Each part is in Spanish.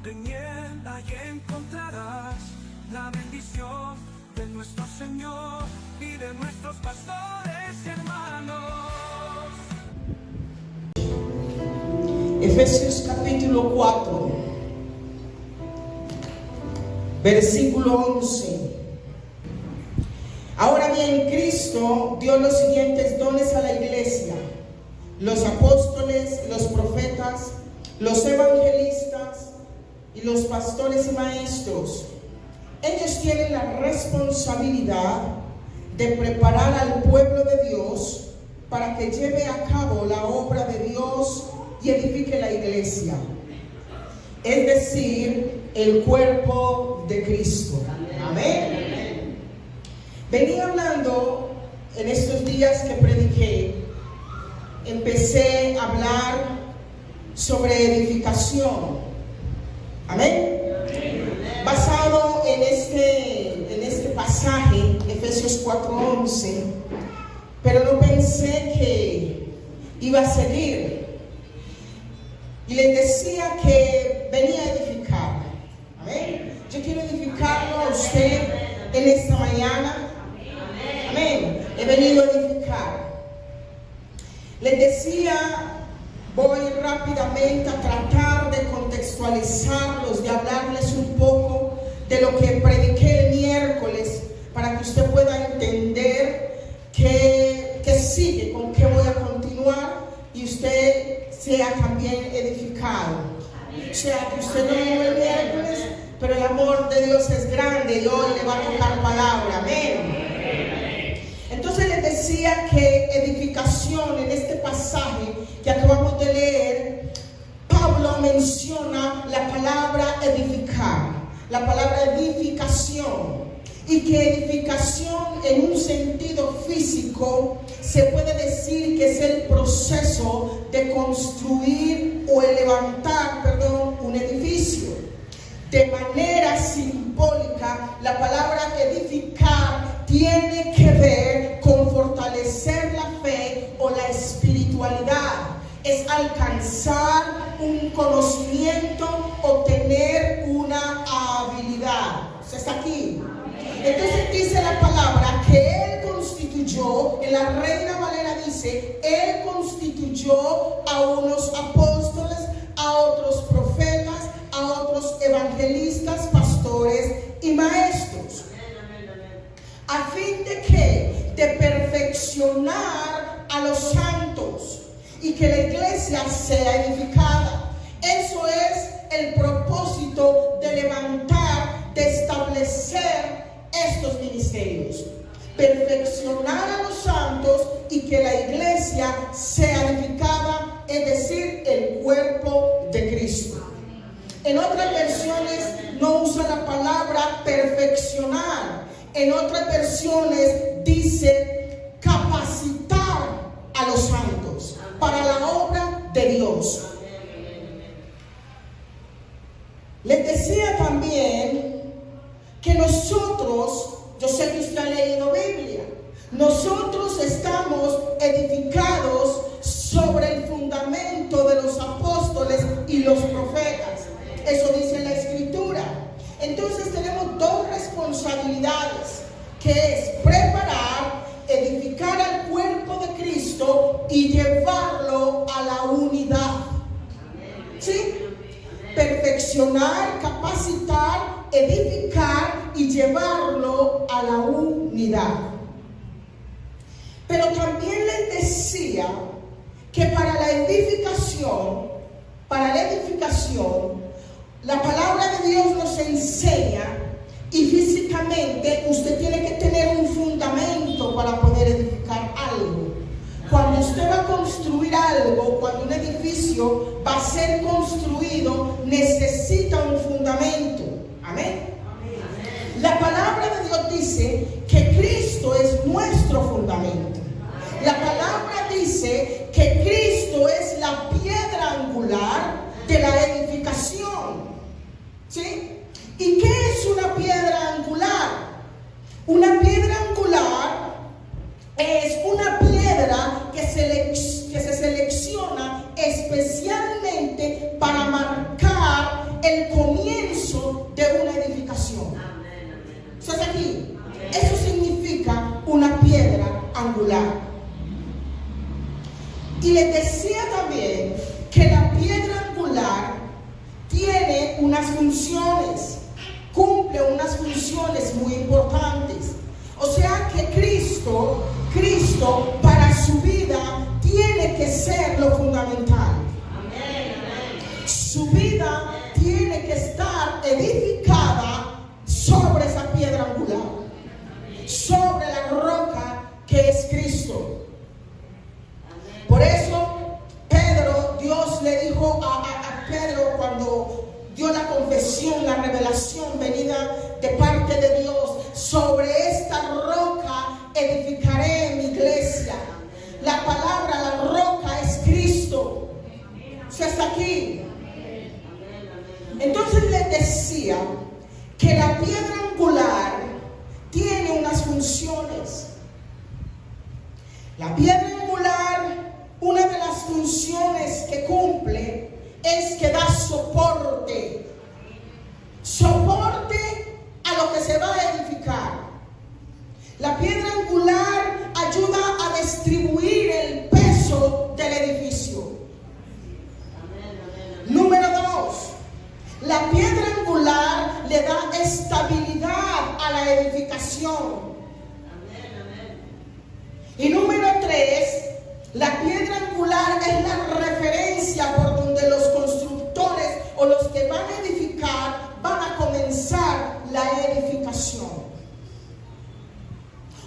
En él ahí encontrarás la bendición de nuestro Señor y de nuestros pastores y hermanos. Efesios capítulo 4, versículo 11. Ahora bien, Cristo dio los siguientes dones a la iglesia: los apóstoles, los profetas, los evangelistas y los pastores y maestros. Ellos tienen la responsabilidad de preparar al pueblo de Dios para que lleve a cabo la obra de Dios y edifique la iglesia, es decir, el cuerpo de Cristo. Amén. Venía hablando en estos días que prediqué, empecé a hablar sobre edificación. Amén. Basado en este pasaje, Efesios 4:11, pero no pensé que iba a seguir. Y les decía que venía a edificar. Amén. Yo quiero edificarlo a usted en esta mañana. Amén. He venido a edificar. Les decía, voy rápidamente a tratar de contextualizarlos, de hablarles un poco de lo que prediqué el miércoles, para que usted pueda entender qué sigue, con qué voy a continuar, y usted sea también edificado. O sea, que usted no vino el miércoles, pero el amor de Dios es grande y hoy le va a tocar palabra. Amén. Entonces les decía que edificación, en este pasaje que acabamos de leer, Pablo menciona la palabra edificar, la palabra edificación, y que edificación en un sentido físico se puede decir que es el proceso de construir o levantar, un edificio. De manera simbólica, la palabra edificar tiene que ver con fortalecer la fe o la espiritualidad. Es alcanzar un conocimiento o tener una habilidad. ¿Se está aquí? Entonces dice la palabra que Él constituyó, en la Reina Valera dice, Él constituyó a unos apóstoles, a otros profetas, a otros evangelistas, pastores y maestros. ¿A fin de qué? De perfeccionar a los santos y que la iglesia sea edificada. Eso es el propósito de levantar, de establecer estos ministerios. Perfeccionar a los santos y que la iglesia sea edificada, es decir, el cuerpo de Cristo. En otras versiones no usa la palabra perfeccionar. En otras versiones dice capacitar a los santos para la obra de Dios. Les decía también que nosotros, yo sé que usted ha leído Biblia, nosotros estamos edificados sobre el fundamento de los apóstoles y los profetas. Eso dice la Escritura. Entonces tenemos dos responsabilidades, que es preparar, edificar al cuerpo de Cristo y llevarlo a la unidad. ¿Sí? Perfeccionar, capacitar, edificar y llevarlo a la unidad. Pero también les decía que para la edificación, la palabra de Dios nos enseña, y físicamente usted tiene que tener un fundamento para poder edificar algo. Cuando usted va a construir algo, cuando un edificio va a ser construido, necesita un fundamento. Amén. La palabra de Dios dice que Cristo es nuestro fundamento. La palabra dice que Cristo es la piedra angular de la edificación. ¿Sí? ¿Y qué es una piedra angular? Una piedra angular es una piedra que se selecciona especialmente para marcar el comienzo también que la piedra angular tiene unas funciones, cumple unas funciones muy importantes. O sea que Cristo para su vida tiene que ser lo fundamental. Su vida tiene que estar edificada sobre esa piedra angular, sobre la roca que es Cristo. Por eso Dios le dijo a Pedro cuando dio la confesión, la revelación venida de parte de Dios: sobre esta roca edificaré mi iglesia. La palabra, la roca es Cristo. ¿Se está aquí? Entonces les decía que la piedra angular tiene unas funciones. La piedra angular, una de las funciones que cumple es que da soporte a lo que se va a edificar. La piedra angular ayuda a distribuir el peso del edificio. Número 2, la piedra angular le da estabilidad a la edificación. Y número 3, la piedra angular es la referencia por donde los constructores o los que van a edificar van a comenzar la edificación.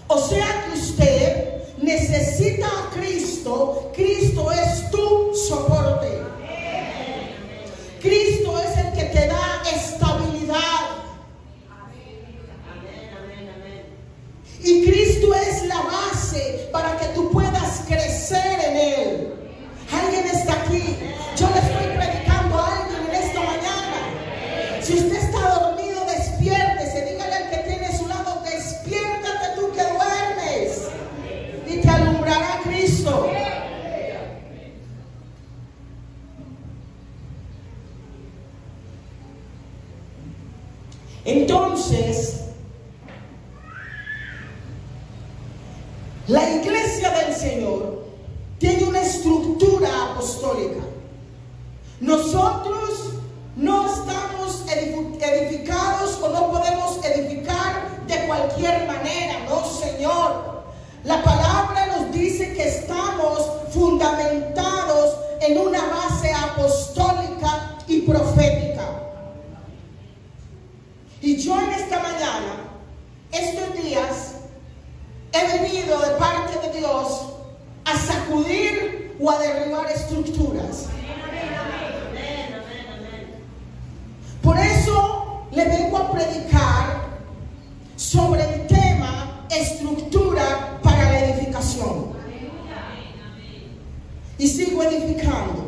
O sea que usted necesita a Cristo. Cristo es tu soporte. Cristo es el que te da estabilidad. Y Cristo es la base para que tú puedas crecer en Él. ¿Alguien está aquí? Yo le estoy predicando a alguien en esta mañana. Si usted está dormido, despiértese. Dígale al que tiene a su lado: despiértate tú que duermes, y te alumbrará Cristo. Entonces, la iglesia del Señor tiene una estructura apostólica. Nosotros no estamos edificados o no podemos edificar de cualquier manera, no, Señor. La palabra nos dice que estamos fundamentados en una base apostólica y profética. Y yo en esta mañana, estos días, he venido de parte de Dios a sacudir o a derribar estructuras. Por eso le vengo a predicar sobre el tema estructura para la edificación. Y sigo edificando.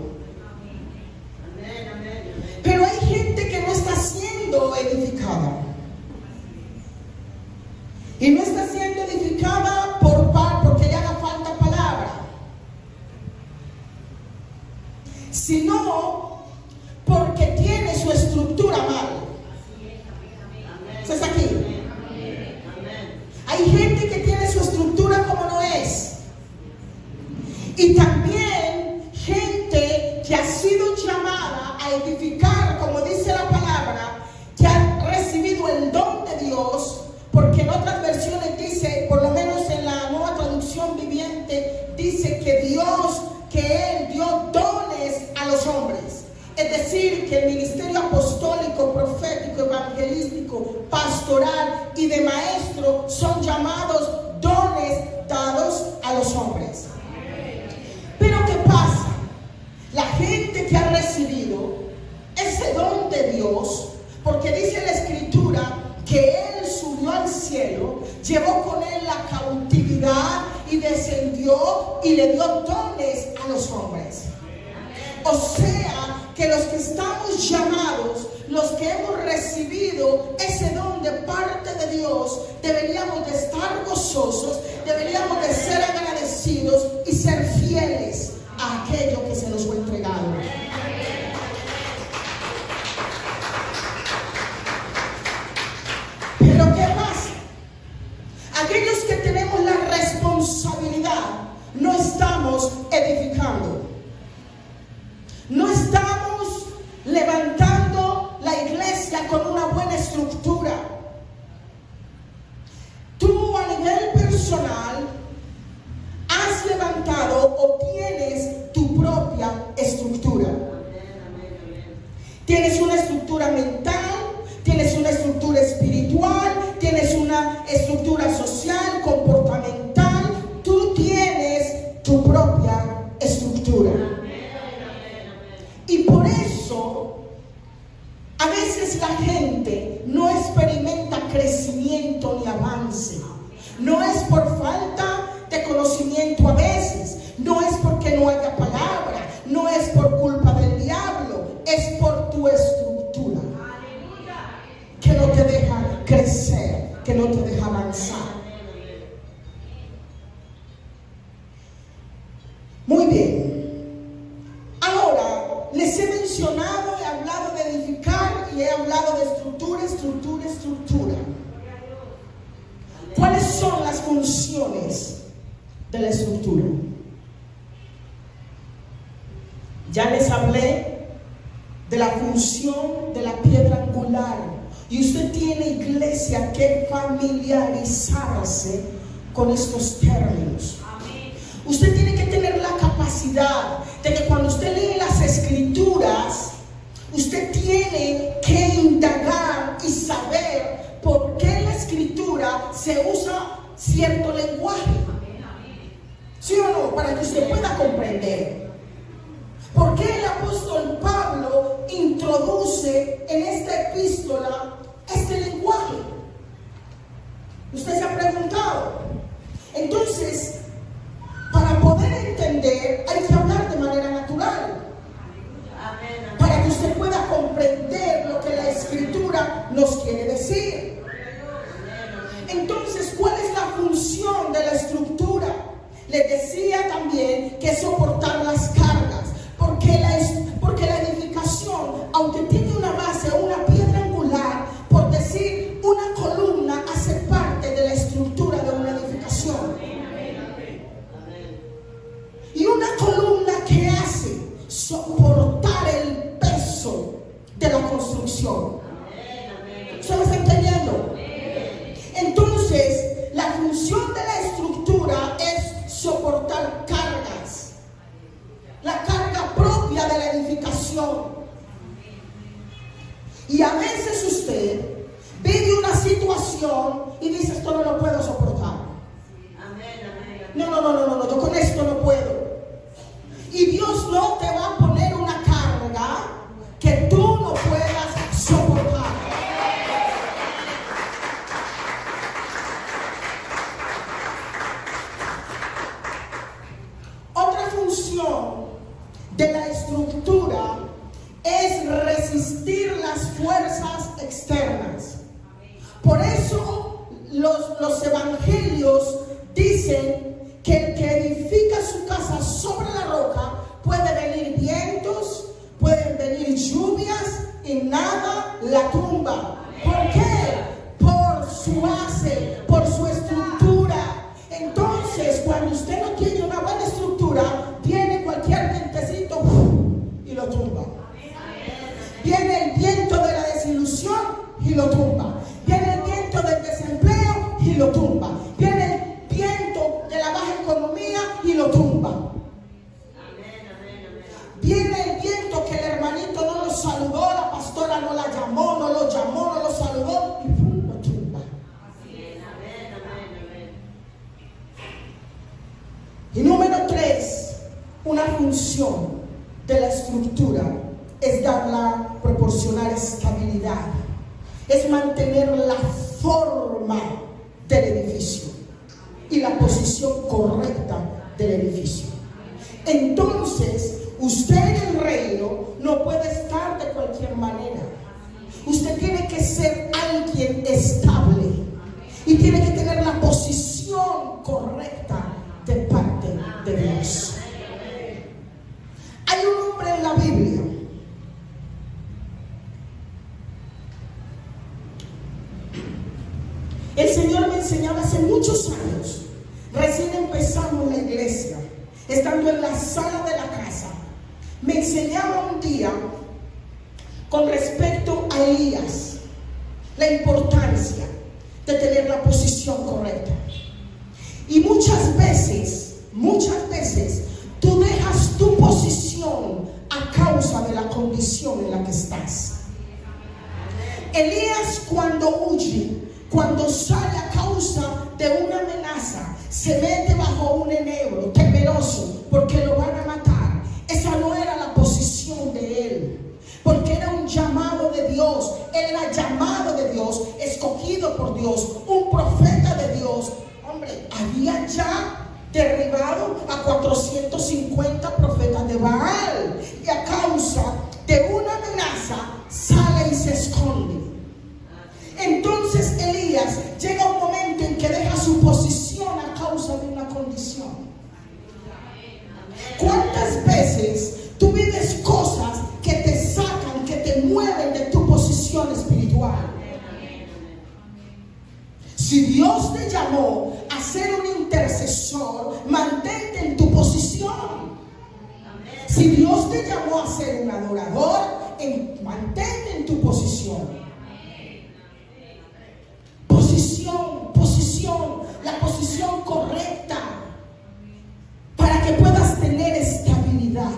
Pero hay gente que no está siendo edificada. Y no está siendo edificada porque le haga falta palabra, sino porque tiene su estructura mal. ¿Estás aquí? Hay gente que tiene su estructura como no es. Y también gente que ha sido llamada a edificar, como dice la palabra, que ha recibido el don de Dios. Porque en otras versiones dice, por lo menos en la Nueva Traducción Viviente, dice que Él dio dones a los hombres. Es decir, que el ministerio apostólico, profético, evangelístico, pastoral y de maestro son llamados dones dados a los hombres. Pero ¿qué pasa? La gente que ha recibido ese don de Dios, porque dice la Escritura que Él subió al cielo, llevó con Él la cautividad y descendió y le dio dones a los hombres. O sea que los que estamos llamados, los que hemos recibido ese don de parte de Dios, deberíamos de estar gozosos, deberíamos de ser agradecidos y ser fieles a aquello que se nos fue entregado. Pero ¿qué pasa? Aquellos que tenemos la responsabilidad no estamos edificando. Tienes una estructura mental, tienes una estructura espiritual, tienes una estructura social, comportamental. Tú tienes tu propia estructura. Y por eso a veces la gente no experimenta crecimiento ni avance. No es por falta de conocimiento a veces, no es porque no haya palabra, no es por culpa del diablo, es por tu estructura que no te deja crecer, que no te deja avanzar. Muy bien. Ahora, les he mencionado, he hablado de edificar y he hablado de estructura, estructura, estructura. ¿Cuáles son las funciones de la estructura? Ya les hablé de la función de la piedra angular. Y usted tiene, iglesia, que familiarizarse con estos términos. Usted tiene que tener la capacidad de que cuando usted lee las escrituras, usted tiene que indagar y saber por qué en la escritura se usa cierto lenguaje. ¿Sí o no? Para que usted pueda comprender. ¿Por qué el apóstol Pablo introduce en esta epístola este lenguaje? Usted se ha preguntado. Entonces, para poder entender, hay que hablar de manera natural. Para que usted pueda comprender lo que la escritura nos quiere decir. Entonces, ¿cuál es la función de la estructura? Les decía también que es soportar las cargas. Porque la edificación, aunque tiene una base o una piedra angular, por decir, una columna hace parte de la estructura de una edificación. Y una columna, ¿qué hace? Soportar el peso de la construcción. ¿Se lo está entendiendo? Entonces, la función de la estructura es soportar cargas. La carga propia de la edificación. Y a veces usted vive una situación y dice, esto no lo puedo soportar. No, yo con esto no puedo. Y Dios no te va a poner una carga que tú no puedas soportar. Otra función de la estructura es resistir las fuerzas externas. Por eso los evangelios dicen que el que edifica su casa sobre la roca, puede venir vientos, pueden venir lluvias y nada la tumba. ¿Por qué? Por su base, por su estructura. Entonces, cuando usted no tiene una buena estructura, viene cualquier vientecito y lo tumba. Viene el viento de la desilusión y lo tumba. Viene el viento del desempleo y lo tumba. Viene el viento de la baja economía y lo tumba. Viene el viento que el hermanito no lo saludó, la pastora no la llamó, no lo saludó y ¡pum! Lo tumba. Y número 3, una función de la estructura es proporcionar estabilidad, es mantener la forma del edificio y la posición correcta del edificio. Entonces, usted en el reino no puede estar de cualquier manera. Usted tiene que ser alguien estable y tiene que tener la posición correcta de parte de Dios. Hay un hombre en la Biblia el Señor me enseñaba hace muchos años, recién empezando en la iglesia, estando en la sala de la casa, me enseñaba un día con respecto a Elías, la importancia de tener la posición correcta. Y muchas veces, tú dejas tu posición a causa de la condición condición en la que estás. Elías, cuando huye, cuando sale a causa de una amenaza, se mete bajo un enebro, temeroso, porque lo van a matar. Esa no era la posición de él, porque era un llamado de Dios. Él era llamado de Dios, escogido por Dios, un profeta de Dios. Hombre, había ya derribado a 450 profetas de Baal, y a causa de una amenaza sale y se esconde. Entonces Elías llega un momento en que deja su posición a causa de una condición. ¿Cuántas veces tú vives cosas que te sacan, que te mueven de tu posición espiritual? Si Dios te llamó a ser un intercesor, mantente en tu posición. Si Dios te llamó a ser un adorador, mantente en tu posición. Posición, la posición correcta para que puedas tener estabilidad.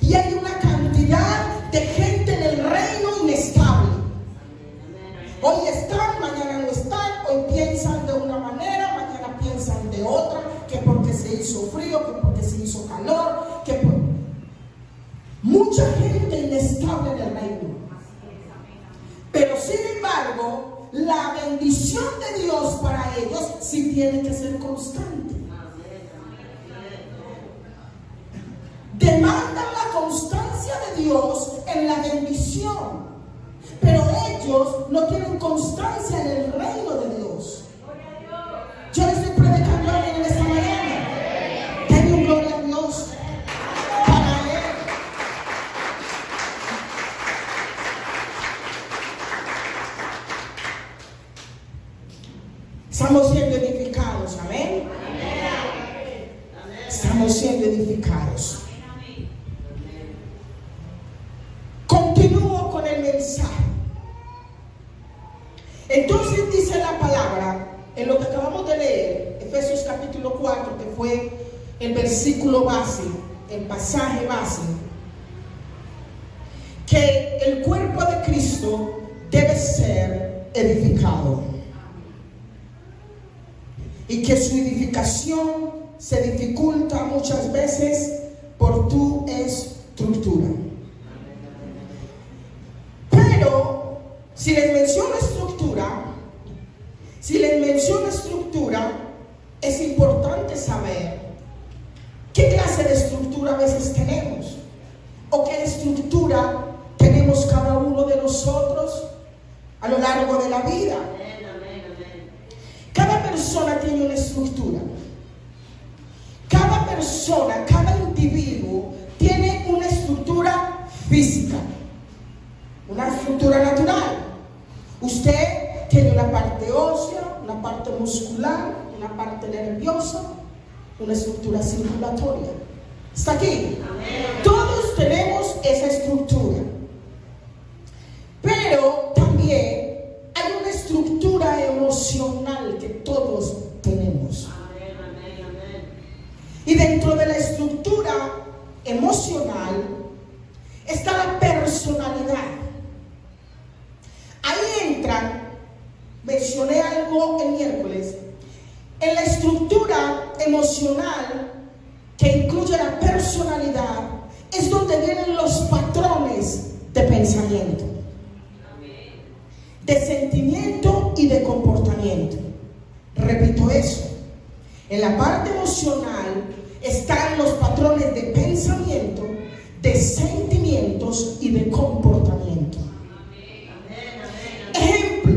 Y hay una cantidad de gente en el reino inestable. Hoy están, mañana no están, hoy piensan de una manera, mañana piensan de otra, que porque se hizo frío, que porque se hizo calor, mucha gente inestable en el reino. Pero sin embargo, la bendición de Dios para ellos sí tiene que ser constante. Demandan la constancia de Dios en la bendición, pero ellos no tienen constancia en el reino de Dios. Yo les estoy predicando a alguien en esta mañana. Denle un gloria a Dios para Él. Estamos siendo edificados, amén. Estamos siendo edificados. Continúo con el mensaje. Entonces dice la palabra, en lo que acabamos de leer, Efesios capítulo 4, que fue el versículo base, el pasaje base, que el cuerpo de Cristo debe ser edificado. Y que su edificación se dificulta muchas veces por tu estructura. Pero si les menciono estructura, es importante saber qué clase de estructura a veces tenemos, o qué estructura tenemos cada uno de nosotros a lo largo de la vida. Cada persona tiene una estructura. Cada persona, cada individuo tiene una estructura física, una estructura natural. Usted tiene una parte ósea, una parte muscular, una parte nerviosa, una estructura circulatoria. ¿Está aquí? Amén. Todos tenemos esa estructura. Pero también hay una estructura emocional que todos tenemos. Amén, amén, amén. Y dentro de la estructura emocional está la personalidad. Ahí entran, mencioné algo el miércoles, en la estructura emocional que incluye la personalidad, es donde vienen los patrones de pensamiento, de sentimiento y de comportamiento. Repito eso. En la parte emocional están los patrones de pensamiento, de sentimientos y de comportamiento. Ejemplo,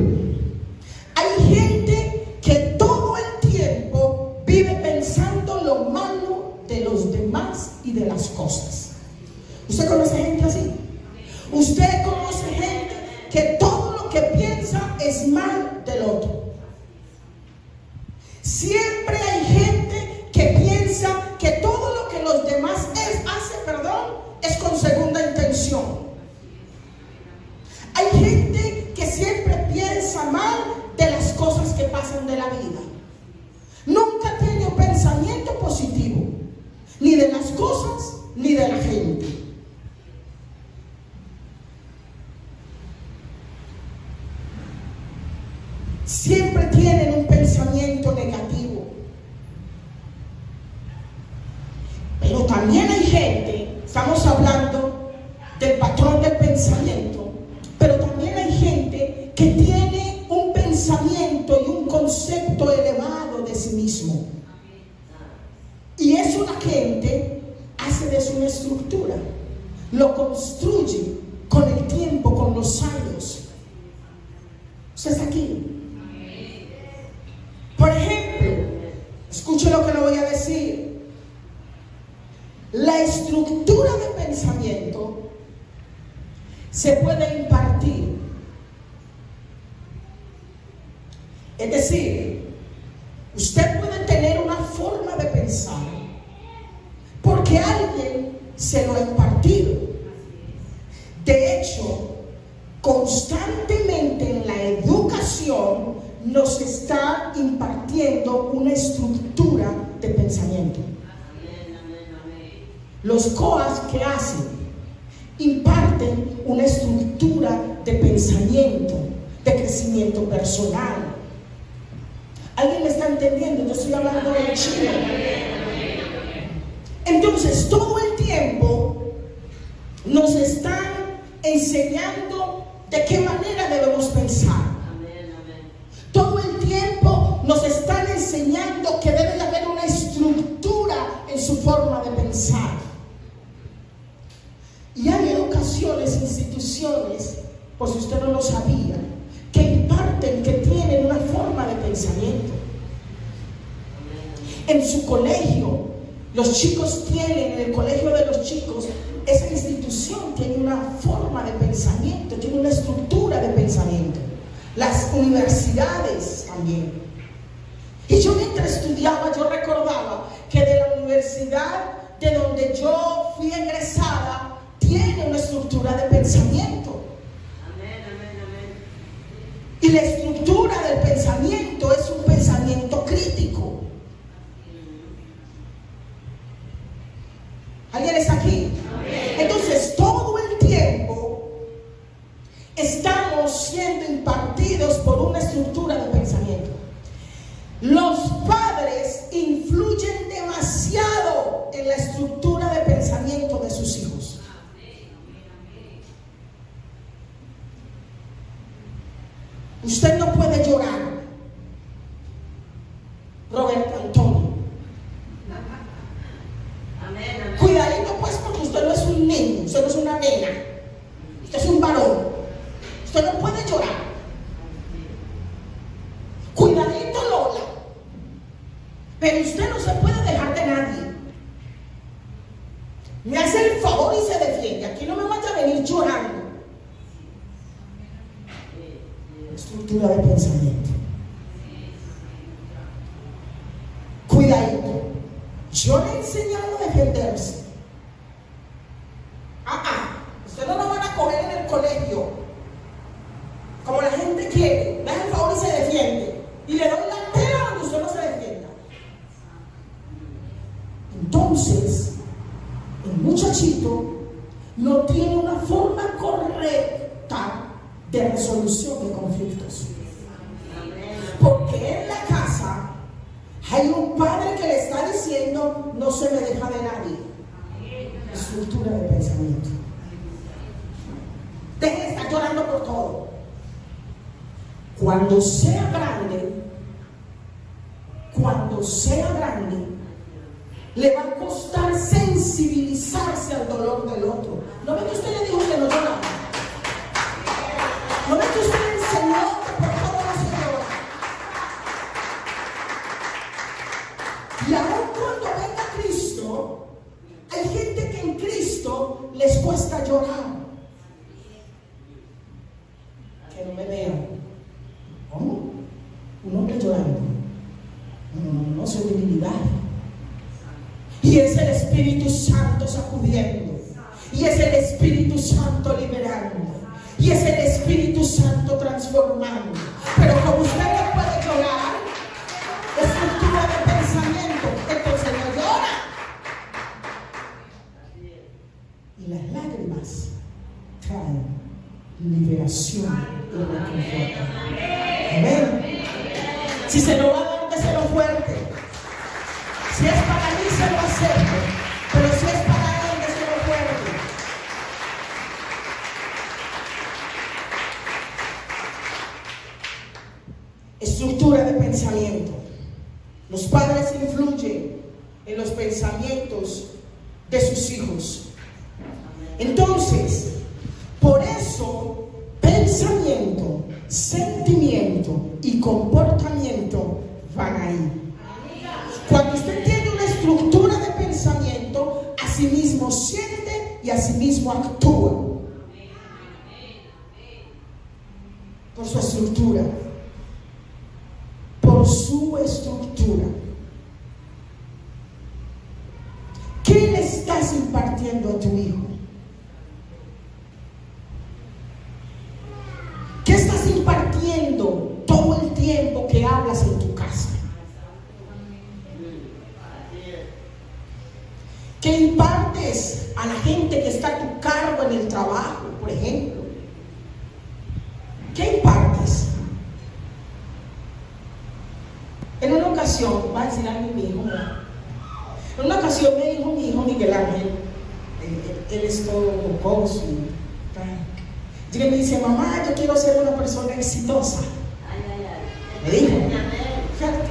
hay gente que todo el tiempo vive pensando lo malo de los demás y de las cosas. ¿Usted conoce gente así? ¿Usted conoce gente que todo lo que piensa es mal del otro? Siempre hay gente que piensa que todo lo que los demás es con segunda intención. Hay gente que siempre piensa mal de las cosas que pasan de la vida. Nunca tiene un pensamiento positivo, ni de las cosas, ni de la gente. siempre tienen un pensamiento negativo. Pero también hay gente, estamos hablando del patrón del pensamiento, pero también hay gente que tiene un pensamiento y un concepto elevado de sí mismo. Y eso la gente hace de su estructura, lo construye con el tiempo, con los años. ¿Usted está aquí? Por ejemplo, escuche lo que le voy a decir. La estructura de pensamiento se puede impartir. Es decir, usted puede tener una forma de pensar porque alguien se lo ha impartido. De hecho, constantemente en la educación nos está impartiendo una estructura de pensamiento. Los COAS, ¿qué hacen? Imparten una estructura de pensamiento, de crecimiento personal. ¿Alguien me está entendiendo? Yo estoy hablando de Chile. Entonces, todo el tiempo nos están enseñando de qué manera debemos pensar. Todo el tiempo nos están enseñando que debe de haber una estructura en su forma de pensar. Y hay educaciones, instituciones, por si usted no lo sabía, que imparten, que tienen una forma de pensamiento. En su colegio, los chicos tienen, en el colegio de los chicos, esa institución tiene una forma de pensamiento, tiene una estructura de pensamiento. Las universidades también. Y yo mientras estudiaba, yo recordaba que de la universidad de donde yo fui egresada, tiene una estructura de pensamiento. Y la estructura del pensamiento es un pensamiento crítico. ¿Alguien está aquí? Entonces, todo el tiempo estamos siendo impartidos por una estructura de pensamiento. Los padres influyen demasiado en la estructura de pensamiento de sus hijos. Usted no puede llorar, Roberto Antonio. Cuidadito pues, porque usted no es un niño, usted no es una nena, usted es un varón. Usted no puede llorar. Cuidadito, Lola. Pero usted no se puede dejar de nadie. Me hace el favor y se defiende. Aquí no me vaya a venir llorando. Estructura de pensamiento. Cuidadito. Yo le he enseñado a defenderse. Usted no lo van a coger en el colegio como la gente quiere. Me hace el favor y se defiende. Y le doy la pena donde usted no se defienda. Entonces, el muchachito no tiene una forma correcta de resolución de conflictos. Porque en la casa hay un padre que le está diciendo: no se me deja de nadie. Estructura de pensamiento. Deje de estar llorando por todo. Cuando sea grande, le va a costar sensibilizarse al dolor del otro. ¿No ve que usted le dijo que no lloraba? ¿No ve que usted le enseñó que por todo no se llora? Y aún cuando venga Cristo, hay gente que en Cristo les cuesta llorar. Que no me vean. ¿Cómo? Un hombre llorando. No, soy debilidad. Y es el Espíritu Santo sacudiendo. Y es el Espíritu Santo liberando. Y es el Espíritu Santo transformando. Pero como usted no puede llorar, estructura de pensamiento, entonces no llora. Y las lágrimas traen liberación y reconforto. Amén. Si se lo va a dar, déselo fuerte. Si es para mí, se lo acepto. Pero si es para él, déselo fuerte. Estructura de pensamiento. Los padres influyen en los pensamientos de sus hijos. Entonces, por eso, pensamiento, sentimiento y comportamiento van ahí. Cuando usted tiene una estructura de pensamiento, así mismo siente y así mismo actúa. Por su estructura. Por su estructura. ¿Qué le estás impartiendo a tu hijo? ¿Qué estás impartiendo todo el tiempo que hablas en tu casa? ¿Qué impartes a la gente que está a tu cargo en el trabajo, por ejemplo? ¿Qué impartes? En una ocasión, va a decir algo mi hijo, en una ocasión me dijo mi hijo Miguel Ángel, él es todo jocoso y tal. Y me dice, mamá, yo quiero ser una persona exitosa. Me dijo, fíjate,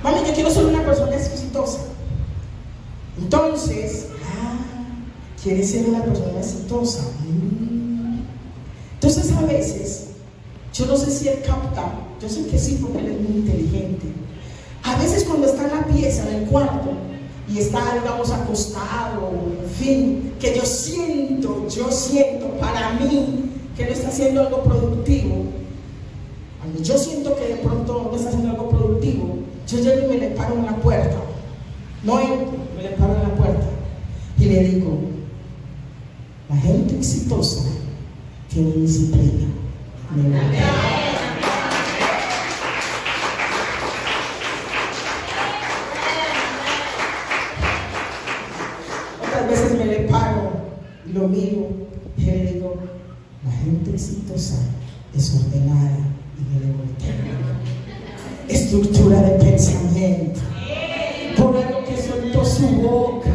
mami, yo quiero ser una persona exitosa. Entonces, quiere ser una persona exitosa. Entonces a veces, yo no sé si él capta, yo sé que sí porque él es muy inteligente. A veces cuando está en la pieza, en el cuarto, y está, digamos, acostado, en fin, que yo siento para mí que no está haciendo algo productivo. Cuando yo siento que de pronto no está haciendo algo productivo, yo llego y me le paro en la puerta. No entro, me le paro en la puerta y le digo, la gente exitosa tiene disciplina. Otras veces me le paro y lo miro y le digo, la gente exitosa es ordenada y me le volteo. Estructura de pensamiento. Por algo que soltó su boca,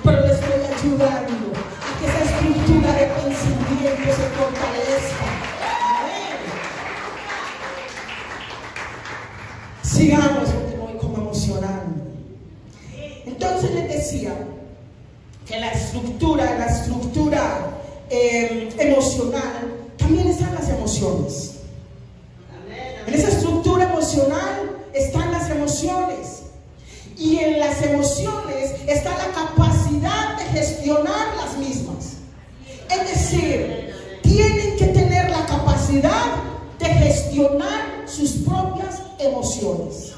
pero le estoy ayudando a que esa estructura de pensamiento se fortalezca. Amén. Sigamos porque me voy como emocionando. Entonces les decía que la estructura emocional también están las emociones. En esa estructura emocional están las emociones. Y en las emociones está la capacidad de gestionar las mismas. Es decir, tienen que tener la capacidad de gestionar sus propias emociones.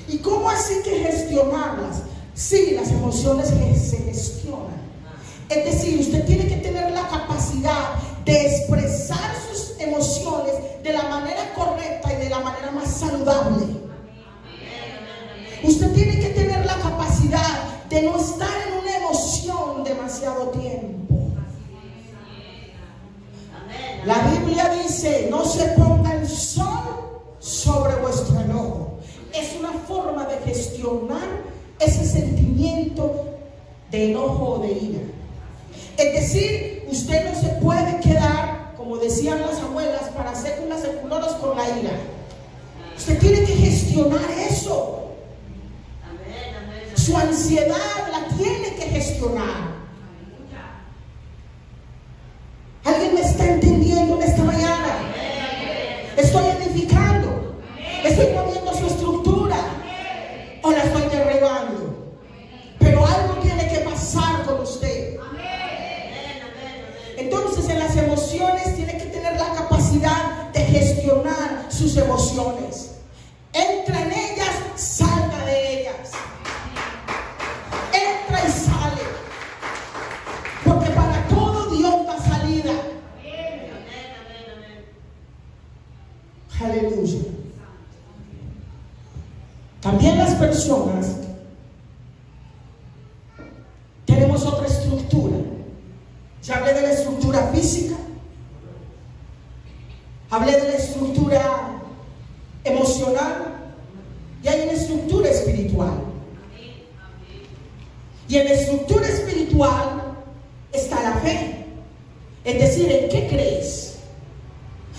¿Y cómo así que gestionarlas? Sí, las emociones se gestionan. Es decir, usted tiene que tener la capacidad de expresar sus emociones de la manera correcta y de la manera más saludable. Usted tiene que tener la capacidad de no estar en una emoción demasiado tiempo. La Biblia dice, no se ponga el sol sobre vuestro enojo. Es una forma de gestionar ese sentimiento de enojo o de ira. Es decir, usted no se puede quedar, como decían las abuelas, para séculas seculares con la ira. Usted tiene que gestionar eso. Su ansiedad la tiene que gestionar. ¿Alguien me está entendiendo en esta mañana? Estoy edificando. Estoy moviendo su estructura. O la estoy derribando. Pero algo tiene que pasar con usted. Entonces en las emociones tiene que tener la capacidad de gestionar sus emociones. Entra en ellas, salga de ellas. Entra y sale. Porque para todo Dios da salida. Aleluya. También las personas tenemos otra estructura. Ya hablé de la estructura física. Hablé de la estructura emocional y hay una estructura espiritual. Y en la estructura espiritual está la fe. Es decir, ¿en qué crees?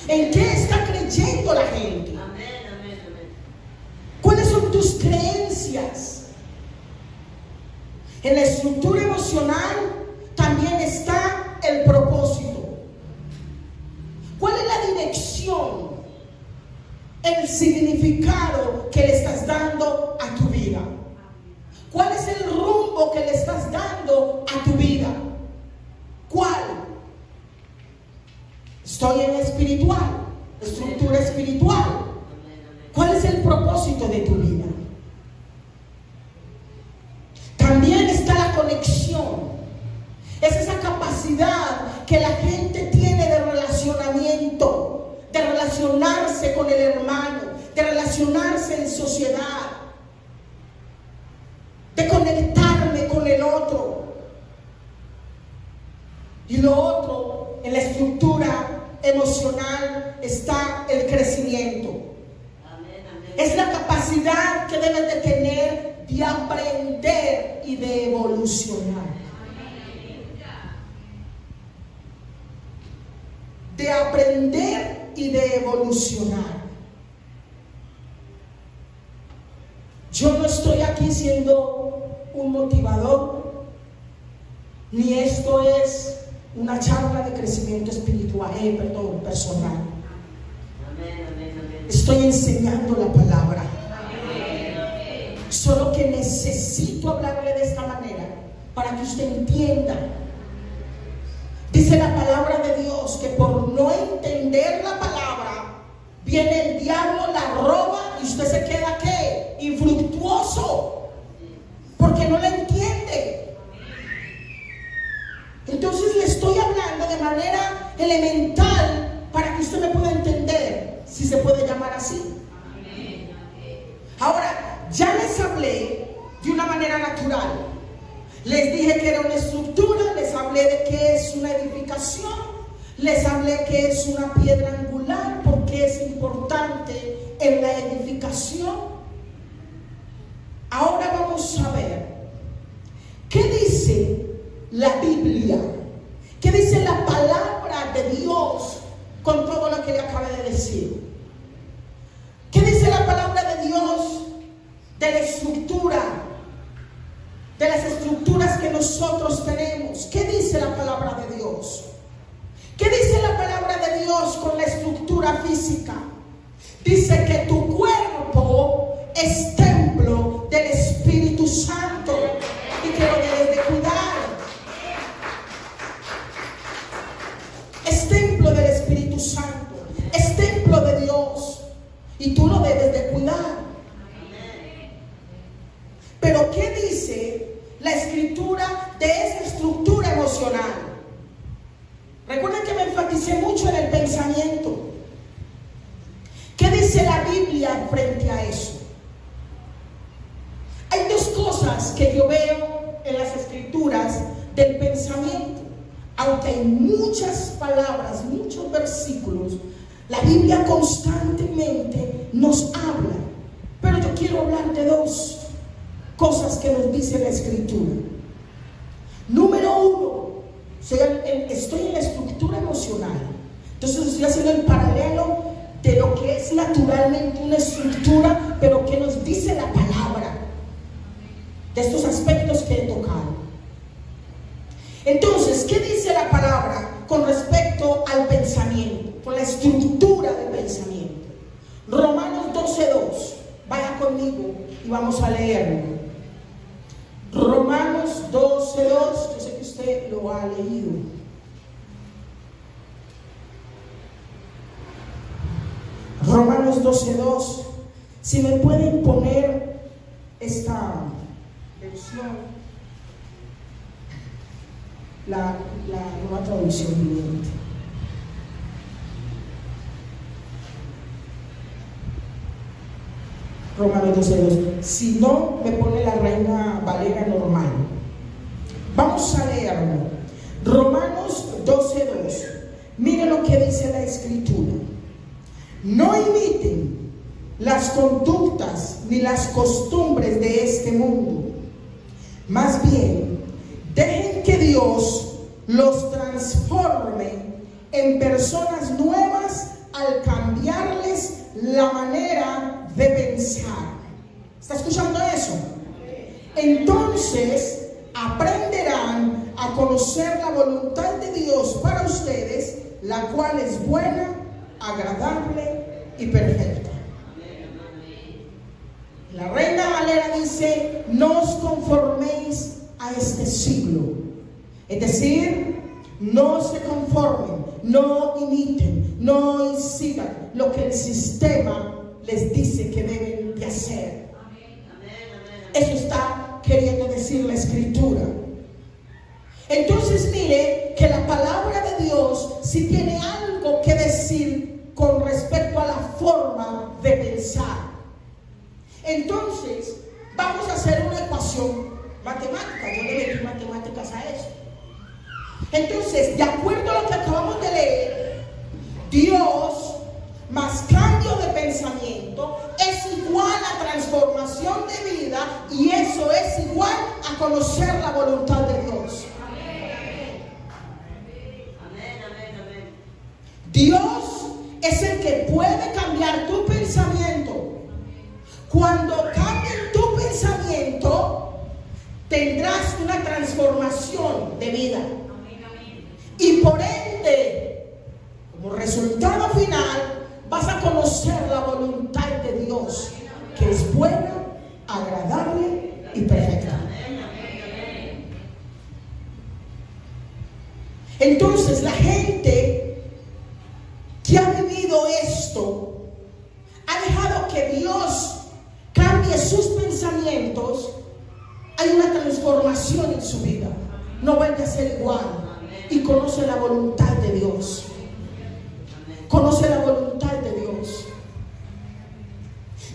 ¿En qué está creyendo la gente? ¿Cuáles son tus creencias? En la estructura emocional también está el propósito. ¿Cuál es la dirección? El significado que le estás dando a tu vida. ¿Cuál es el rumbo que le estás dando a tu vida? ¿Cuál? Estoy en espiritual, estructura espiritual. ¿Cuál es el propósito de tu vida? También está la conexión. Es esa capacidad que la gente tiene de relacionamiento, de relacionarse con el hermano, de relacionarse en sociedad, de conectarme con el otro. Y lo otro, en la estructura emocional está el crecimiento. Es la capacidad que debes de tener de aprender y de evolucionar. De aprender y de evolucionar. Yo no estoy aquí siendo un motivador, ni esto es una charla de crecimiento espiritual, personal. Estoy enseñando la palabra. Solo que necesito hablarle de esta manera para que usted entienda. Dice la palabra de Dios que por no entender la palabra, viene el diablo, la roba y usted se queda ¿qué? Infructuoso, porque no la entiende. Entonces le estoy hablando de manera elemental para que usted me pueda entender, si se puede llamar así. Ahora, ya les hablé de una manera natural. Les dije que era una estructura, les hablé de qué es una edificación, les hablé que es una piedra angular, porque es importante en la edificación. Ahora vamos a ver qué dice la Biblia, qué dice la palabra de Dios con todo lo que le acabé de decir. ¿Qué dice la palabra de Dios de la estructura, de las estructuras que nosotros tenemos? ¿Qué dice la palabra de Dios? ¿Qué dice la palabra de Dios con la estructura física? Dice que tu cuerpo es templo del Espíritu Santo y que lo debes de cuidar. Es templo del Espíritu Santo, es templo de Dios y tú lo debes de cuidar. Pero ¿qué dice la escritura de esa estructura emocional? Recuerden que me enfaticé mucho en el pensamiento. ¿Qué dice la Biblia frente a eso? Hay dos cosas que yo veo en las escrituras del pensamiento. Aunque hay muchas palabras, muchos versículos, la Biblia constantemente nos habla. Pero yo quiero hablar de dos cosas que nos dice la escritura. Número uno, estoy en la estructura emocional. Entonces estoy haciendo el paralelo de lo que es naturalmente una estructura, pero que nos dice la palabra de estos aspectos que he tocado. Entonces, ¿qué dice la palabra con respecto al pensamiento, con la estructura del pensamiento? Romanos 12:2. Vaya conmigo y vamos a leerlo. Romanos 12:2. Yo sé que usted lo ha leído. Romanos 12:2. Si me pueden poner esta versión, la nueva traducción viviente. Romanos 12:2. Si no, me pone la Reina Valera normal. Vamos a leerlo. Romanos 12:2. Miren lo que dice la escritura. No imiten las conductas ni las costumbres de este mundo. Más bien, dejen que Dios los transforme en personas nuevas al cambiarles la manera de pensar. ¿Está escuchando eso? Entonces aprenderán a conocer la voluntad de Dios para ustedes, la cual es buena, agradable y perfecta. La Reina Valera dice: no os conforméis a este siglo. Es decir, no se conformen, no imiten, no sigan lo que el sistema les dice que deben de hacer. Eso está queriendo decir la Escritura. Entonces mire que la palabra de Dios sí tiene algo que decir con respecto a la forma de pensar. Entonces vamos a hacer una ecuación matemática. Yo le metí matemáticas a eso. Entonces, de acuerdo a lo que acabamos de leer, Dios más cambio de pensamiento es igual a transformación de vida, y eso es igual a conocer la voluntad de Dios. Dios es el que puede cambiar tu pensamiento. Cuando cambien tu pensamiento, tendrás una transformación de vida. Y por ende, como resultado final, vas a conocer la voluntad de Dios, que es buena, agradable y perfecta. Entonces, la gente que ha vivido esto ha dejado que Dios cambie sus pensamientos. Hay una transformación en su vida. No vuelve a ser igual. Y conoce la voluntad de Dios. Conoce la voluntad de Dios.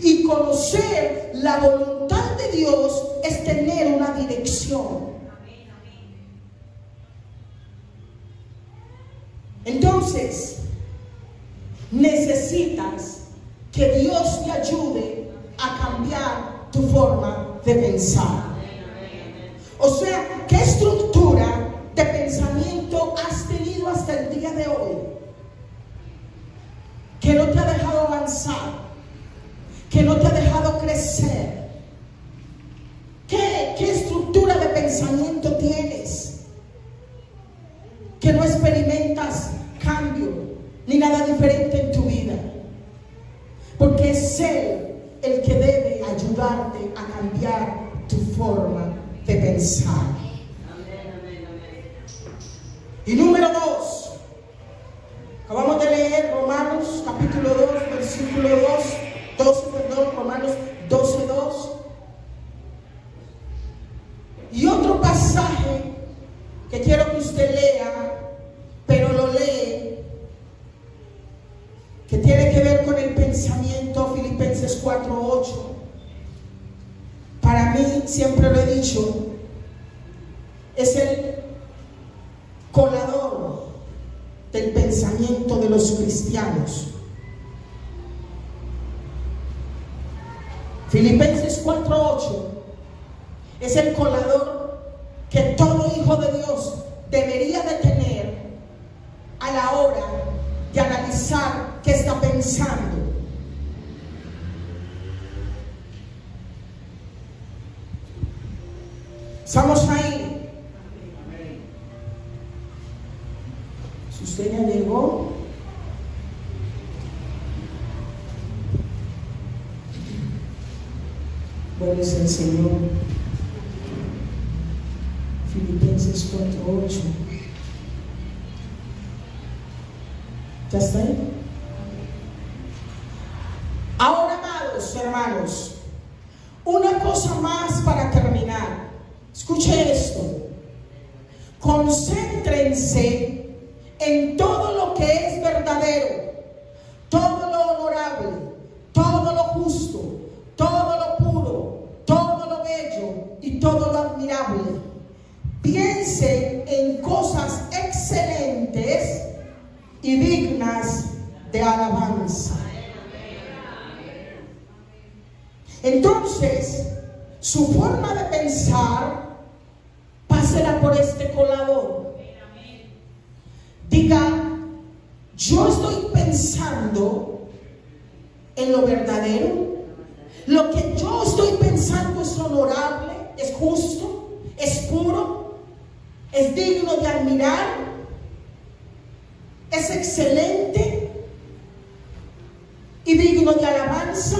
Y conocer la voluntad de Dios es tener una dirección. Entonces, necesitas que Dios te ayude a cambiar tu forma de pensar. O sea, ¿qué estructura de pensamiento has tenido hasta el día de hoy que no te ha dejado avanzar, que no te ha dejado crecer? ¿Qué estructura de pensamiento tienes que no experimentas cambio ni nada diferente en tu vida? Porque es Él el que debe ayudarte a cambiar tu forma de pensar. Y número 2, acabamos de leer Romanos capítulo 2, versículo 12, Romanos 12:2. Y otro pasaje que quiero que usted lea, pero lo lee, que tiene que ver con el pensamiento, Filipenses 4:8. Para mí, siempre lo he dicho, es el colador del pensamiento de los cristianos. Filipenses 4:8 es el colador que todo hijo de Dios debería de tener a la hora de analizar qué está pensando. ¿Estamos ahí? Si usted ya llegó, bueno es el Señor. Filipenses 4:8. ¿Ya está ahí? Ahora, amados hermanos, una cosa más para terminar. Escuche esto. Concéntrense en todo lo que es verdadero, todo lo honorable, todo lo justo, todo lo puro, todo lo bello y todo lo admirable. Piensen en cosas excelentes y dignas de alabanza. Entonces, su forma de pensar, pásela por este colador. Diga, yo estoy pensando en lo verdadero. Lo que yo estoy pensando es honorable, es justo, es puro, es digno de admirar, es excelente y digno de alabanza.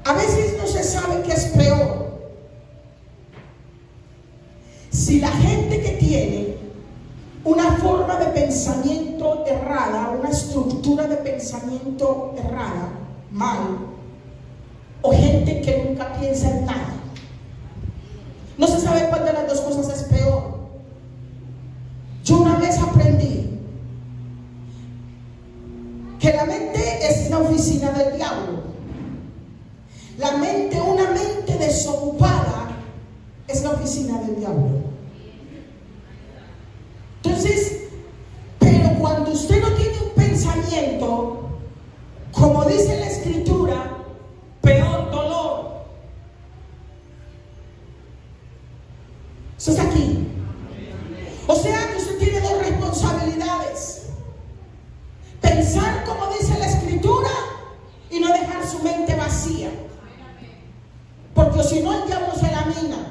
A veces no se sabe qué es peor. Si la gente que tiene una forma de pensamiento errada, una estructura de pensamiento errada, mal, o gente que nunca piensa en nada. No se sabe cuál de las dos cosas es peor. Yo una vez aprendí que la mente es la oficina del diablo. La mente, una mente desocupada, es la oficina del diablo. Entonces, pero cuando usted no tiene un pensamiento, como dice la escritura, peor dolor. Eso es aquí. O sea que usted tiene dos responsabilidades: pensar como dice la escritura y no dejar su mente vacía, porque si no el diablo se la mina.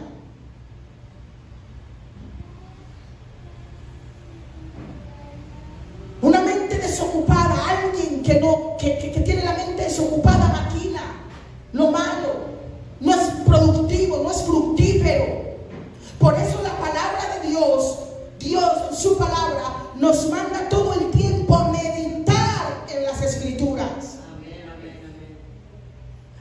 Una mente desocupada, alguien que tiene la mente desocupada, maquina lo malo, no es productivo, no es fructífero. Por eso la palabra de Dios en su palabra nos manda todo el tiempo a meditar en las escrituras.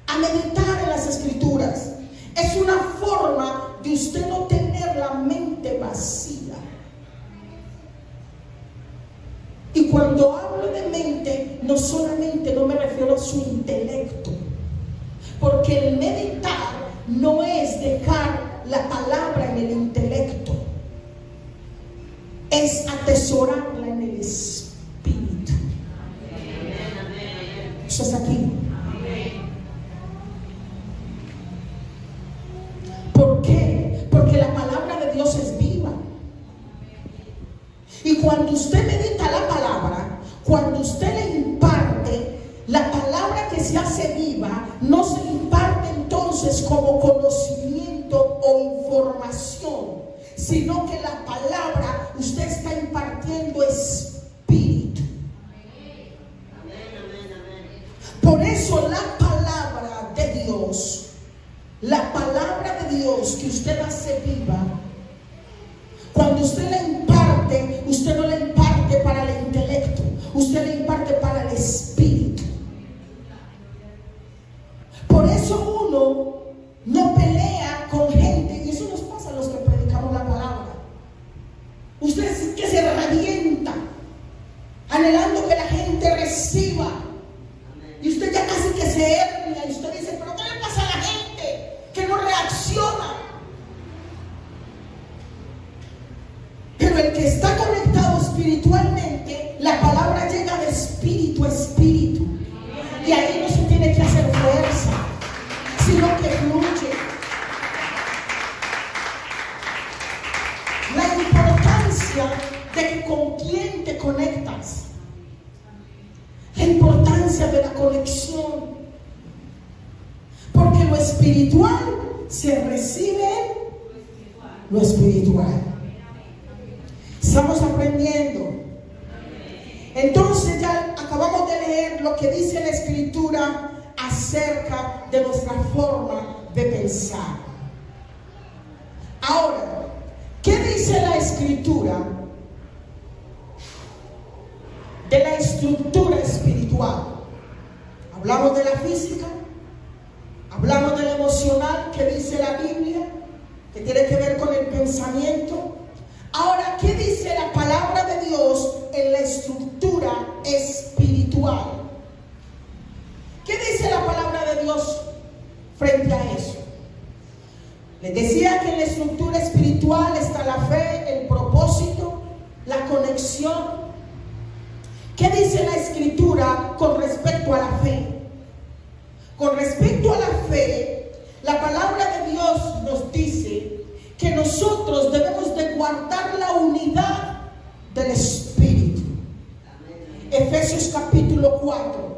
A meditar en las escrituras. Es una forma de usted no tener la mente vacía. Y cuando hablo de mente, no solamente no me refiero a su intelecto, porque el meditar no es dejar la palabra en el intelecto, es atesorarla en el espíritu. Eso está aquí. ¿Por qué? Porque la palabra de Dios es viva. Y cuando usted medita la palabra, cuando usted le imparte, la palabra que se hace viva no se imparte entonces como conocimiento o información, sino que la palabra usted está impartiendo espíritu. Por eso la palabra de Dios, la palabra de Dios que usted hace viva, cuando usted la imparte, usted no la imparte para el intelecto, usted la imparte para el espíritu. Por eso uno no pelea con gente, y eso nos pasa a los que predicamos la palabra. Usted es que se revienta, anhelando que la gente reciba, y usted ya casi que se hernia, y usted dice, pero ¿qué le pasa a la gente que no reacciona? Pero el que está conectado espiritualmente, la palabra llega de espíritu a espíritu. Y ahí no se tiene que hacer fuerza, sino que fluye. La importancia de que con quién te conectas. La importancia de la conexión. Porque lo espiritual se recibe en lo espiritual. Estamos aprendiendo. Entonces ya acabamos de leer lo que dice la escritura acerca de nuestra forma de pensar. Ahora, ¿qué dice la escritura de la estructura espiritual? Hablamos de la física, hablamos de la emocional, que dice la Biblia, que tiene que ver con el pensamiento. Ahora, ¿qué dice la palabra de Dios en la estructura espiritual? ¿Qué dice la palabra de Dios frente a eso? Les decía que en la estructura espiritual está la fe, el propósito, la conexión. ¿Qué dice la escritura escritura con respecto a la fe. Con respecto a la fe, la palabra de Dios nos dice que nosotros debemos de guardar la unidad del Espíritu. Efesios capítulo 4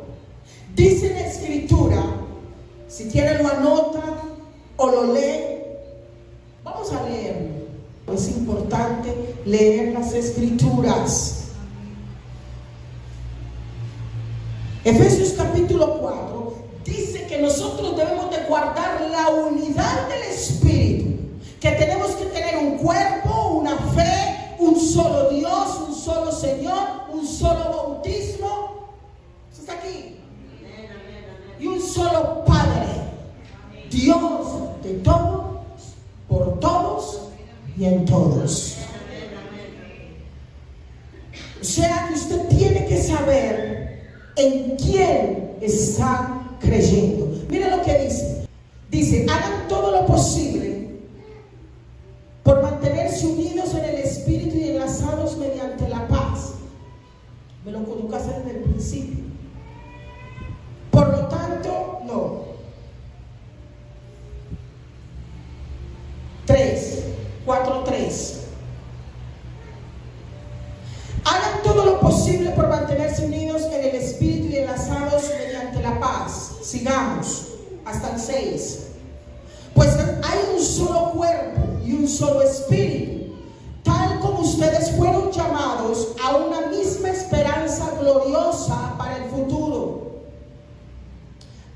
dice en la escritura, si quieren lo anotan o lo leen, vamos a leerlo. Es importante leer las escrituras. Efesios capítulo 4 dice que nosotros debemos de guardar la unidad del Espíritu, que tenemos que tener un cuerpo, una fe, un solo Dios, un solo Señor, un solo bautismo. ¿Eso está aquí? Y un solo Padre, Dios de todos, por todos y en todos. O sea que usted tiene que saber en quién está creyendo. Mira lo que dice. Dice, hagan todo lo posible por mantenerse unidos en el Espíritu y enlazados mediante la paz. Me lo colocaste desde el principio. Por lo tanto, no. 4:3. Hagan todo lo posible por mantenerse unidos en el Espíritu y enlazados mediante la paz. Sigamos hasta el 6. Pues hay un solo cuerpo y un solo espíritu, tal como ustedes fueron llamados a una misma esperanza gloriosa para el futuro.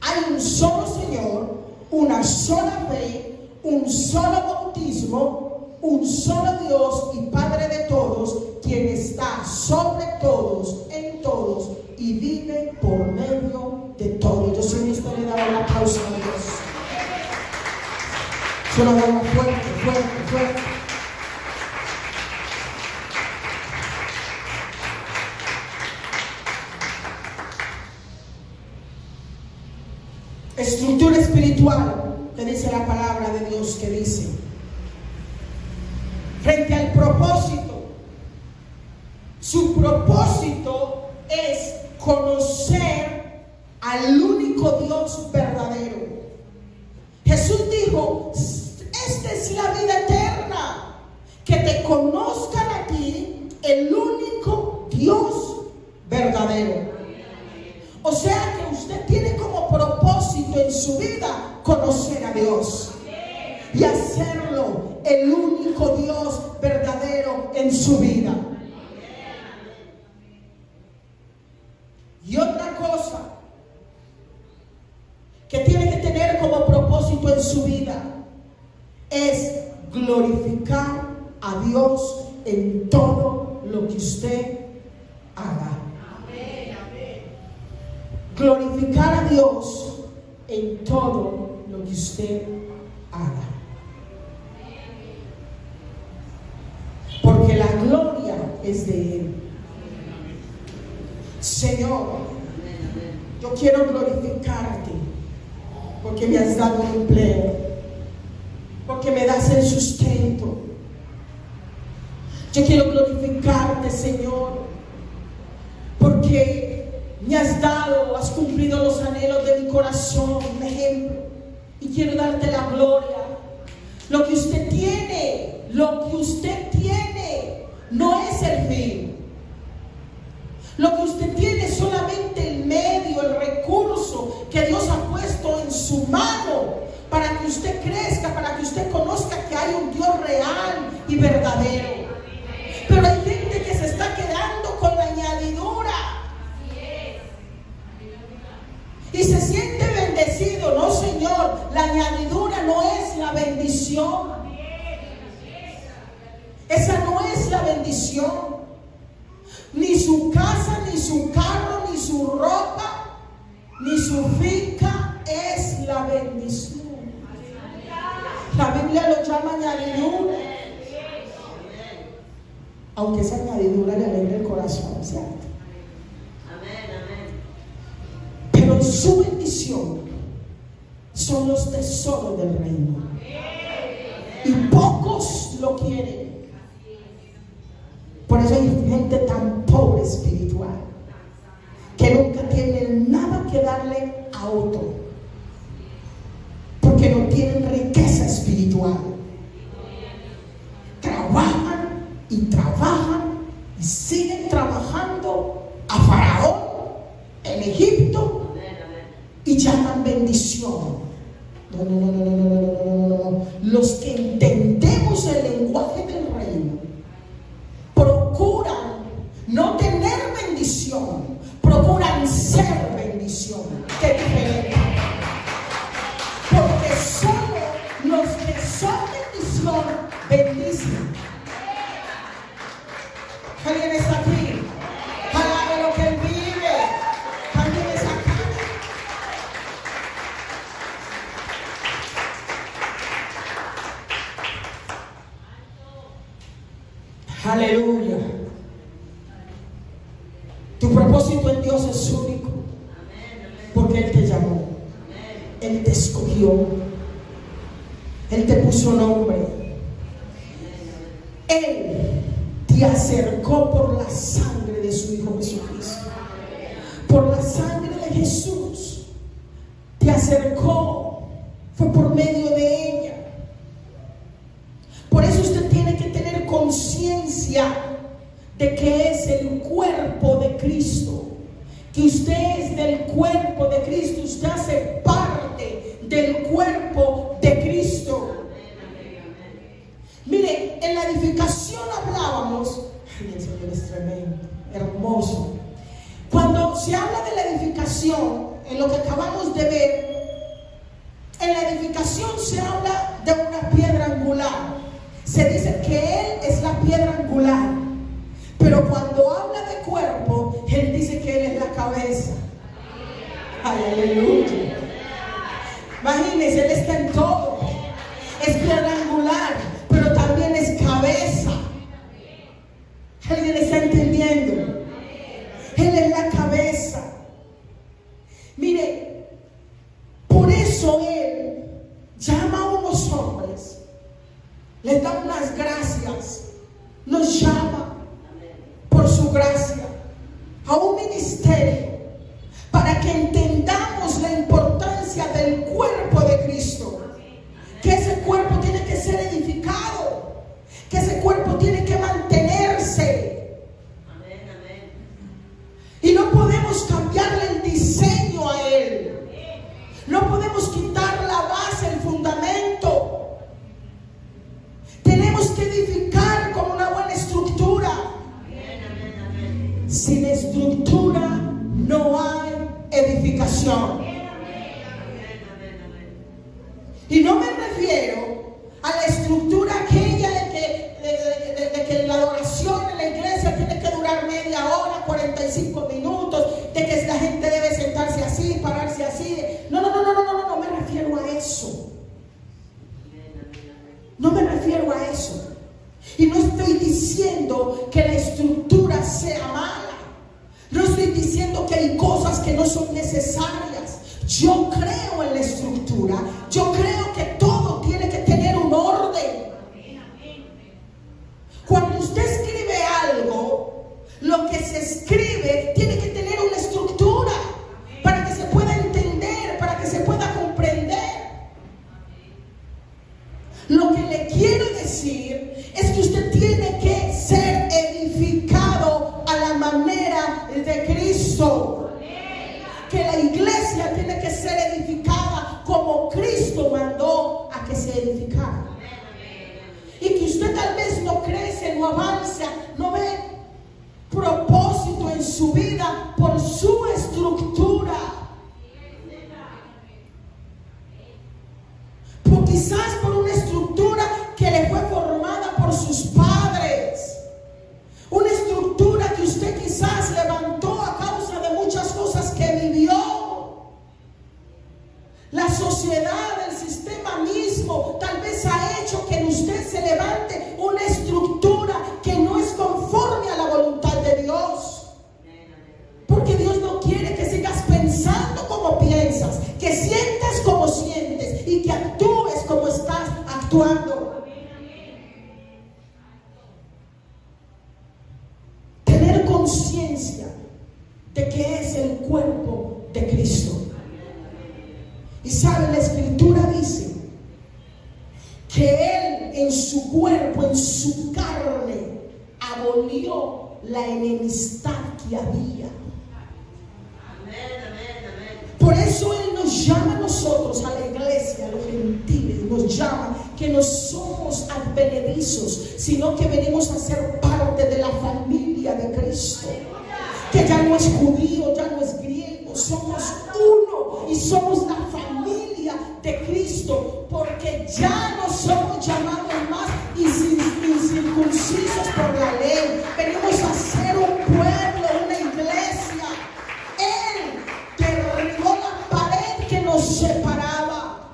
Hay un solo Señor, una sola fe, un solo bautismo, un solo Dios y Padre de todos, quien está sobre todos, en todos y vive por medio de todos. Yo sé que usted le da un aplauso a Dios. Se lo da fuerte, fuerte, fuerte. Estructura espiritual, que dice la palabra de Dios, que dice, frente al propósito, su propósito es conocer al único Dios verdadero. Jesús dijo, esta es la vida eterna, que te conozcan a ti, el único Dios verdadero. O sea que usted tiene como propósito en su vida conocer a Dios y hacerlo el único Dios verdadero en su vida. Y otra cosa que tiene que tener como propósito en su vida es glorificar a Dios en todo lo que usted haga. Glorificar a Dios en todo lo que usted haga. Porque la gloria es de Él. Señor, yo quiero glorificarte porque me has dado un empleo, porque me das el sustento. Yo quiero glorificarte, Señor, porque me has dado, has cumplido los anhelos de mi corazón, un ejemplo, y quiero darte la gloria. Lo que usted tiene no es el fin. Lo que usted tiene es solamente el medio, el recurso que Dios ha puesto en su mano para que usted crezca, para que usted conozca que hay un Dios real y verdadero. Pero hay gente que se está quedando con la añadidura y se siente bendecido. No, Señor, la añadidura no es la bendición. Esa no es la bendición. Ni su casa, ni su carro, ni su ropa, ni su finca es la bendición. La Biblia lo llama añadidura, aunque esa añadidura le alegra el corazón, ¿cierto? Pero su bendición son los tesoros del reino, y pocos lo quieren. Por eso hay gente tan pobre espiritual, que nunca tienen nada que darle a otro, porque no tienen riqueza espiritual. Trabajan y trabajan y siguen trabajando a Faraón en Egipto y llaman bendición. No. Los que entendemos el lenguaje del reino procuran no tener bendición, procuran ser bendición. Qué diferente. Porque solo los que son bendición bendicen. ¿Alguien está aquí? Alabe lo que él vive. ¿Alguien está acá? Aleluya. Tu propósito en Dios es único, porque Él te llamó, Él te escogió, Él te puso nombre, Él te acercó por la sangre de su Hijo Jesucristo, por la sangre de Jesús, te acercó, fue por medio de ella. Por eso usted tiene que tener conciencia de que es el cuerpo de Cristo, que usted es del cuerpo de Cristo, usted hace parte del cuerpo de Cristo. Mire, en la edificación hablábamos, ay, el Señor es tremendo, hermoso. Cuando se habla de la edificación, en lo que acabamos de ver, en la edificación se habla de una piedra angular. Se dice que Él es la piedra angular. Pero cuando habla de cuerpo, Él dice que Él es la cabeza. Ay, aleluya. Imagínense, Él está en todo. Es piedra angular, pero también es cabeza. ¿Alguien está entendiendo? Él es la cabeza. Mire, por eso Él llama a unos hombres, les da unas gracias, nos llama por su gracia a un ministerio para que entendamos la importancia del cuerpo de Cristo, que ese cuerpo tiene que ser edificado, que ese cuerpo tiene que mantenerse, y no podemos cambiarle el diseño a él, no podemos quitar la base, el fundamento. Tenemos que edificar con una buena estructura. Sin estructura no hay edificación. Y no me refiero a la estructura aquella de que la adoración en la iglesia tiene que durar media hora, 45 minutos, de que la gente debe sentarse así, pararse así. No me refiero a eso. No me refiero a eso. Y no estoy diciendo que la estructura sea mala. No estoy diciendo que hay cosas que no son necesarias. Yo creo en la estructura. Yo creo que todo tiene que tener un orden. Cuando usted escribe algo, lo que se escribe tiene que tener una estructura para que se pueda entender, para que se pueda comprender. Lo que le quiero decir es que usted tiene que ser edificado a la manera de Cristo. Que la iglesia tiene que ser edificada como Cristo mandó a que se edificara. Y que usted tal vez no crece, no avanza, no ve propósito en su vida por su estructura. Quizás por una estructura que le fue formada por sus padres, una estructura que usted quizás levantó a causa de muchas cosas que vivió. La sociedad, el sistema mismo, tal vez ha hecho que en usted se levante una estructura que no es conforme a la voluntad de Dios. Porque Dios no quiere que sigas pensando como piensas, que sientas como sientes y que actúes como estás actuando. Tener conciencia de que es el cuerpo de Cristo. Y sabe, la Escritura dice que Él en su cuerpo, en su carne, abolió la enemistad que había. Por eso Él nos llama a nosotros, a la iglesia, a los gentiles, nos llama que no somos advenedizos, sino que venimos a ser parte de la familia de Cristo. Que ya no es judío, ya no es griego, somos uno y somos la familia de Cristo, porque ya no somos llamados más incircuncisos por la ley. Venimos a ser un pueblo, una iglesia. Él derribó la pared que nos separaba.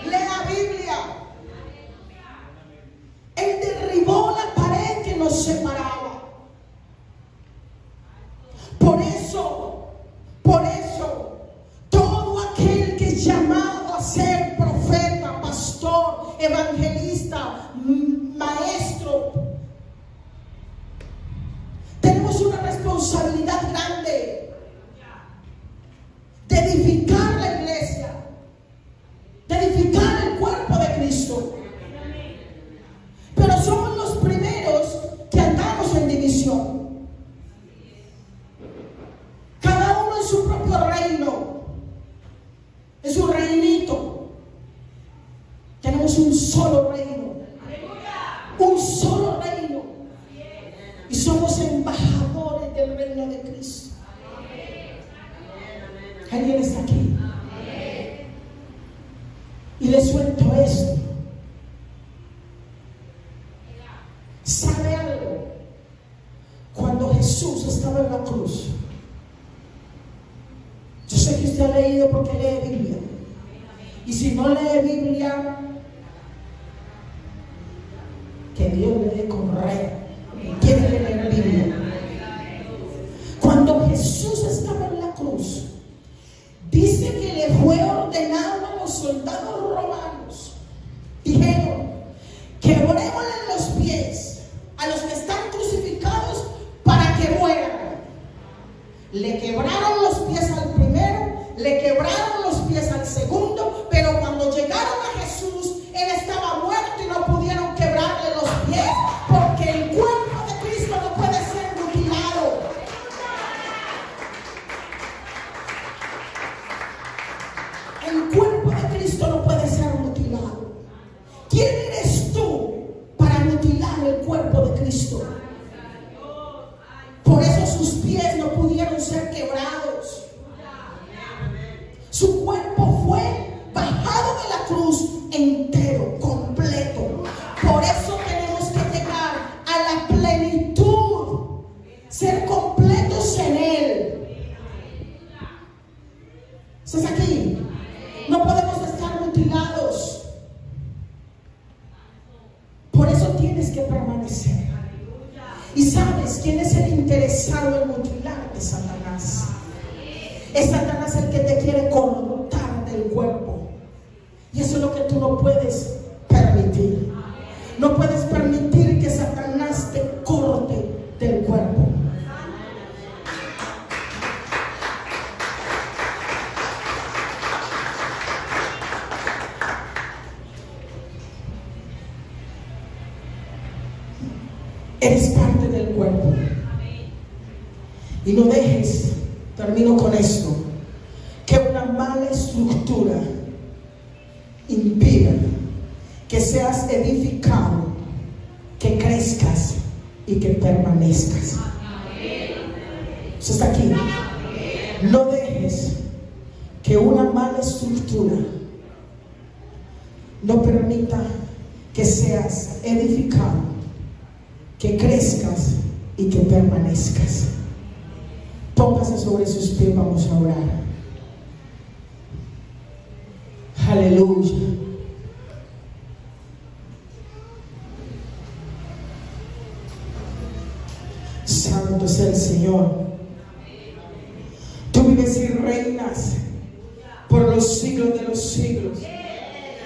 Lea Biblia. Él derribó la pared que nos separaba. Por eso, todo aquel que es llamado a ser profeta, pastor, evangelista, maestro, tenemos una responsabilidad grande de edificar la iglesia, de edificar el cuerpo de Cristo. Pero somos los primeros que andamos en división. Cada uno en su propio reino, en su reinito. Tenemos un solo reino, un solo reino, y somos embajadores del reino de Cristo. ¿Alguien está aquí? Y le suelto esto. ¿Sabe algo? Cuando Jesús estaba en la cruz, yo sé que usted ha leído porque lee Biblia. Y si no lee Biblia, que Dios le dé correr. Tiene que leer Biblia. Cuando Jesús estaba en la cruz, dice que le fue ordenado a los soldados romanos. Dijeron: quebrémosle los pies a los que están crucificados para que mueran. Le quebraron los pies al primero, le quebraron los pies al segundo, pero cuando llegaron a Jesús, Él estaba muerto y no pudieron quebrarle los pies, porque el cuerpo de Cristo no puede ser mutilado. El cuerpo de Cristo no puede ser mutilado. ¿Quién eres tú para mutilar el cuerpo de Cristo? Por eso sus pies no pudieron ser quebrados. Su cuerpo fue bajado de la cruz entero, completo. Por eso tenemos que llegar a la plenitud, ser completos en Él. ¿Estás aquí? No podemos estar mutilados. Por eso tienes que permanecer. ¿Y sabes quién es el interesado en mutilarte? Satanás. Es Satanás el que te quiere cortar del cuerpo. Y eso es lo que tú no puedes permitir. No puedes permitir que Satanás te corte del cuerpo. Eres parte del cuerpo. Y no dejes, termino con esto, que una mala estructura impida que seas edificado, que crezcas y que permanezcas. ¿Usted está aquí? No dejes que una mala estructura no permita que seas edificado, que crezcas y que permanezcas. Póngase sobre sus pies, vamos a orar. Aleluya. Santo es el Señor. Tú vives y reinas por los siglos de los siglos.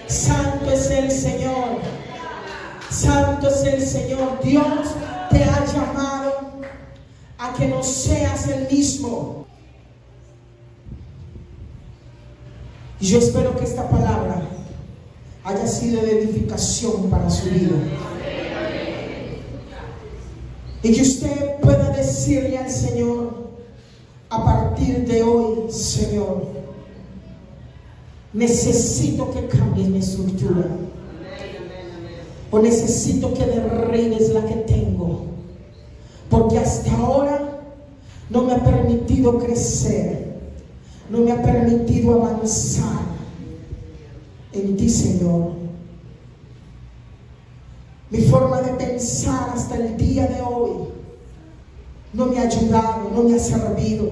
Santo es el Señor. Santo es el Señor. Dios te ha llamado a que no seas el mismo. Y yo espero que esta palabra haya sido de edificación para su vida. Y que usted pueda decirle al Señor, a partir de hoy, Señor, necesito que cambies mi estructura. O necesito que derribes la que tengo. Porque hasta ahora no me ha permitido crecer. No me ha permitido avanzar en ti, Señor. Mi forma de pensar hasta el día de hoy no me ha ayudado, no me ha servido.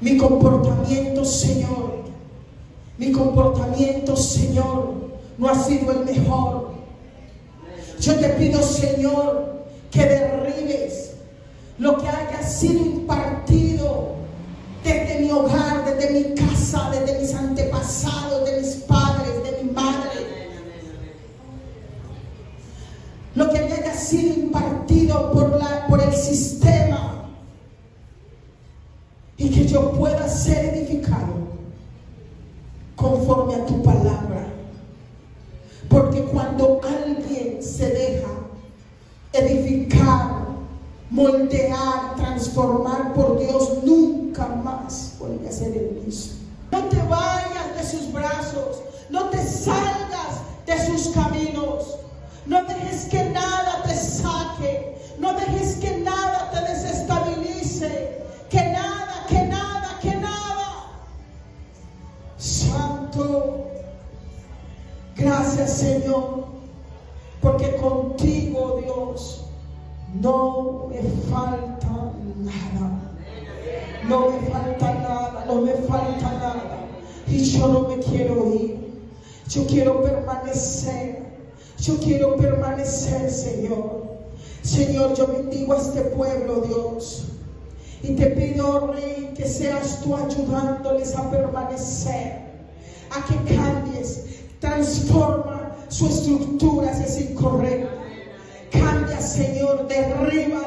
Mi comportamiento, Señor, no ha sido el mejor. Yo te pido, Señor, que derribes lo que haya sido impartido desde mi hogar, desde mi casa, desde mis antepasados, de mis padres, de mi madre. Lo que me haya sido impartido por el sistema, y que yo pueda ser edificado conforme a tu palabra. Porque cuando alguien se deja edificar, moldear, transformar por Dios, nunca más vuelve a ser el mismo. No te vayas de sus brazos, no te salgas de sus caminos, no dejes que nada te saque, no dejes que nada te desestabilice, que nada. Santo, gracias, Señor, porque contigo, Dios, no me falta nada. No me falta nada, no me falta nada. Y yo no me quiero ir. Yo quiero permanecer. Yo quiero permanecer, Señor. Señor, yo bendigo a este pueblo, Dios. Y te pido, Rey, que seas tú ayudándoles a permanecer, a que cambies, transforma su estructura si es incorrecta. Cambia, Señor, derriba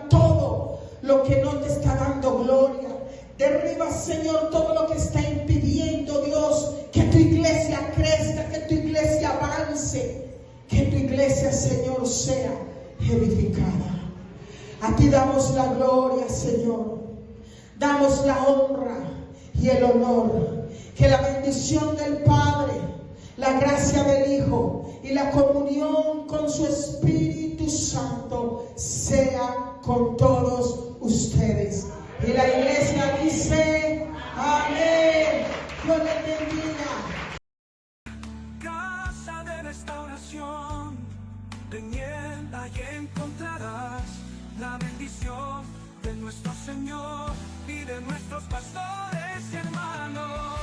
todo lo que no te está dando gloria. Derriba, Señor, todo lo que está impidiendo, Dios, que tu iglesia crezca, que tu iglesia avance, que tu iglesia, Señor, sea edificada. A ti damos la gloria, Señor. Damos la honra y el honor. Que la bendición del Padre, la gracia del Hijo y la comunión con su Espíritu Santo sea con todos ustedes. Y la iglesia dice, amén. Dios les bendiga. Casa de restauración, en él ahí encontrarás la bendición de nuestro Señor y de nuestros pastores y hermanos.